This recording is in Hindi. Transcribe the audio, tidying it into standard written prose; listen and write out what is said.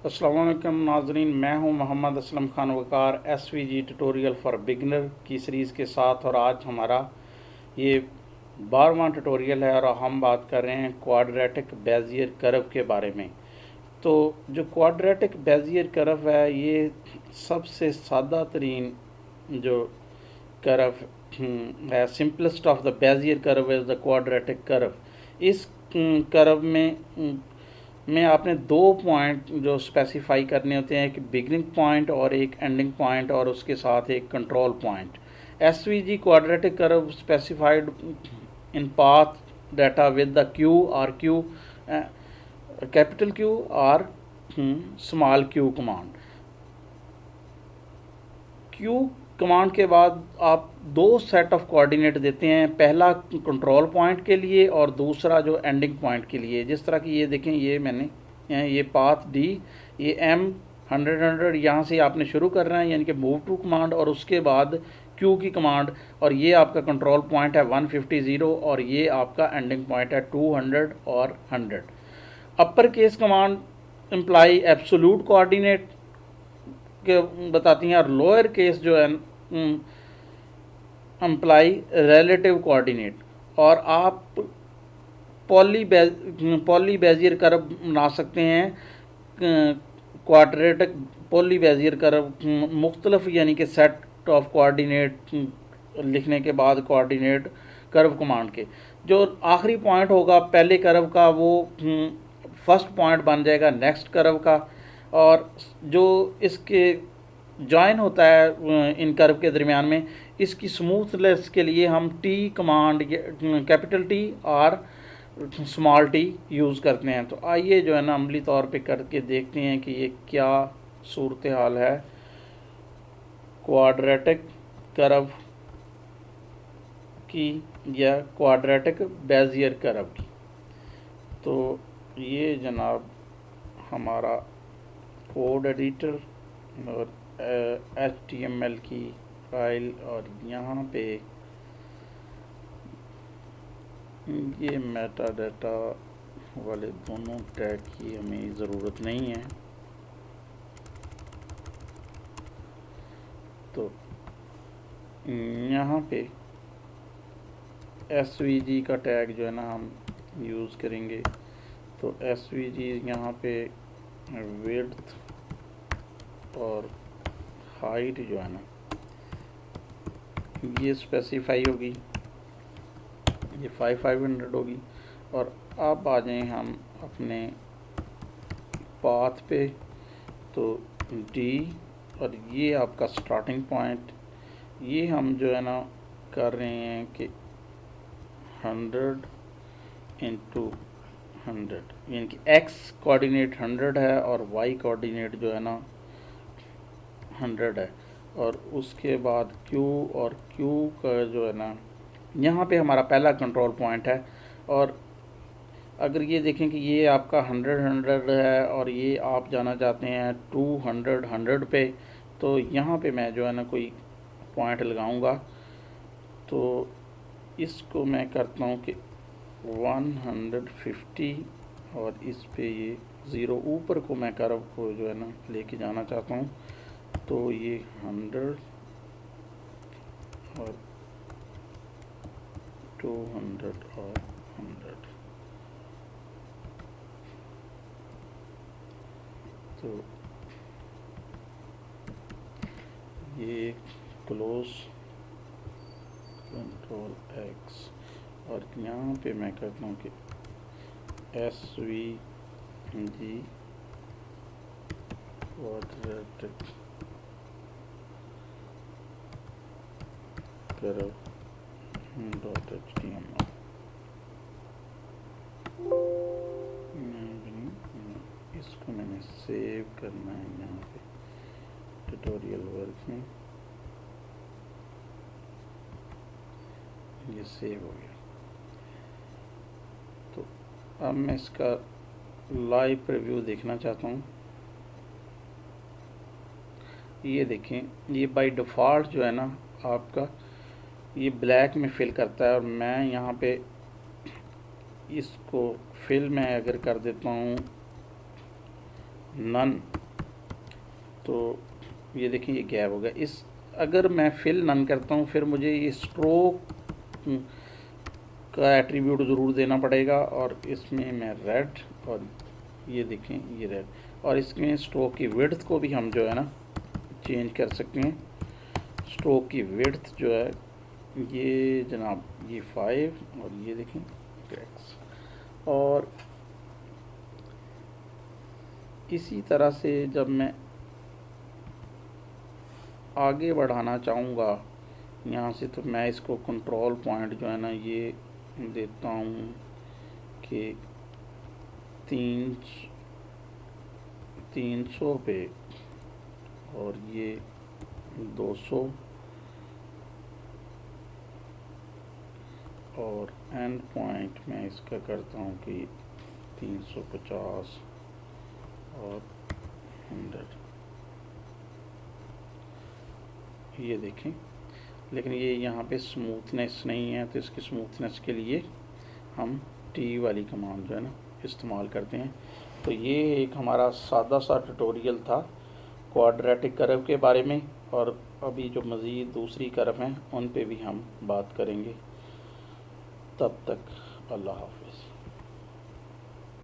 अस्सलाम वालेकुम नाजरीन, मैं हूं मोहम्मद असलम खान वकार SVG ट्यूटोरियल फॉर बिगनर की सीरीज़ के साथ। और आज हमारा ये 12वां ट्यूटोरियल है और हम बात कर रहे हैं क्वाड्रेटिक बेजियर कर्व के बारे में। तो जो क्वाड्रेटिक बेजियर कर्व है, ये सबसे सादा तरीन जो कर्व है, simplest of the Bezier curve is the quadratic curve. इस कर्व में आपने दो पॉइंट जो स्पेसिफाई करने होते हैं, एक बिगनिंग पॉइंट और एक एंडिंग पॉइंट, और उसके साथ एक control point. SVG quadratic curve specified in path data with the Q और क्यू कैपिटल क्यू और small Q command. Q command के बाद आप दो सेट ऑफ कोऑर्डिनेट देते हैं, पहला कंट्रोल पॉइंट के लिए और दूसरा जो एंडिंग पॉइंट के लिए। जिस तरह की ये देखें, ये मैंने ये पाथ डी, ये M 100 यहाँ से आपने शुरू करना है, यानी कि मूव टू कमांड, और उसके बाद क्यू की कमांड, और ये आपका कंट्रोल पॉइंट है 150 और ये आपका एंडिंग पॉइंट है 200 और 100। Upper case command imply absolute coordinate के बताती हैं, और लोअर केस जो है इम्प्लाई रिलेटिव कोऑर्डिनेट। और आप पॉली बेजियर कर्व बना सकते हैं, क्वाड्रेटिक पॉली बेजियर कर्व मुख्तलिफ, यानी कि सेट ऑफ कोऑर्डिनेट लिखने के बाद कोऑर्डिनेट कर्व कमांड के जो आखिरी पॉइंट होगा पहले कर्व का, वो फर्स्ट पॉइंट बन जाएगा नेक्स्ट कर्व का। और जो इसके जॉइन होता है इन कर्व के दरमियान में, इसकी स्मूथनेस के लिए हम टी कमांड, कैपिटल टी और स्मॉल टी यूज़ करते हैं। तो आइए जो है ना अमली तौर पे करके देखते हैं कि ये क्या सूरत हाल है क्वाड्रेटिक कर्व की या क्वाड्रेटिक बेजियर कर्व की। तो ये जनाब हमारा कोड एडिटर और HTML की फाइल, और यहाँ पे ये मेटा डाटा वाले दोनों टैग की हमें ज़रूरत नहीं है। तो यहाँ पे SVG का टैग जो है ना हम यूज़ करेंगे। तो SVG यहाँ पे विड्थ और हाइट जो है ना ये स्पेसिफाई होगी, ये 500 होगी। और अब आ जाएं हम अपने पाथ पे। तो D और ये आपका स्टार्टिंग पॉइंट, ये हम जो है ना कर रहे हैं कि 100 इंटू 100, यानी कि X कोऑर्डिनेट 100 है और Y कोऑर्डिनेट जो है ना 100 है। और उसके बाद Q, और Q का जो है ना यहाँ पे हमारा पहला कंट्रोल पॉइंट है। और अगर ये देखें कि ये आपका 100 है और ये आप जाना चाहते हैं 200 पे, तो यहाँ पे मैं जो है ना कोई पॉइंट लगाऊंगा। तो इसको मैं करता हूँ कि 150, और इस पे ये 0 ऊपर को मैं कर्व को जो है ना लेके जाना चाहता हूँ। तो ये 100 और 200 और 100। तो ये क्लोज कंट्रोल X, और यहाँ पे मैं कहता हूँ कि SVG क्वाड्रेटिक कर्व .html। इसको मैंने सेव करना है यहाँ पे ट्यूटोरियल वर्क में, ये सेव हो गया। तो अब मैं इसका लाइव प्रीव्यू देखना चाहता हूँ। ये देखें, ये बाय डिफ़ॉल्ट जो है ना आपका ये ब्लैक में फिल करता है, और मैं यहाँ पे इसको फिल में अगर कर देता हूँ नन, तो ये देखिए ये गैप हो गया। इस अगर मैं फिल नन करता हूँ फिर मुझे ये स्ट्रोक का एट्रीब्यूट ज़रूर देना पड़ेगा, और इसमें मैं रेड, और ये देखें ये रेड, और इसमें स्ट्रोक की विड्थ को भी हम जो है ना चेंज कर सकते हैं। स्ट्रोक की विड्थ जो है ये जनाब ये 5, और ये देखें x, और इसी तरह से जब मैं आगे बढ़ाना चाहूँगा यहाँ से, तो मैं इसको कंट्रोल पॉइंट जो है ना ये देता हूँ कि 300 पे, और ये 200, और एंड पॉइंट मैं इसका करता हूँ कि 350 और 100। ये देखें, लेकिन ये यहाँ पे स्मूथनेस नहीं है, तो इसकी स्मूथनेस के लिए हम टी वाली कमांड जो है ना इस्तेमाल करते हैं। तो ये एक हमारा सादा सा ट्यूटोरियल था क्वाड्रेटिक कर्व के बारे में, और अभी जो मज़ीद दूसरी कर्व हैं उन पे भी हम बात करेंगे। तब तक अल्लाह हाफ़िज़।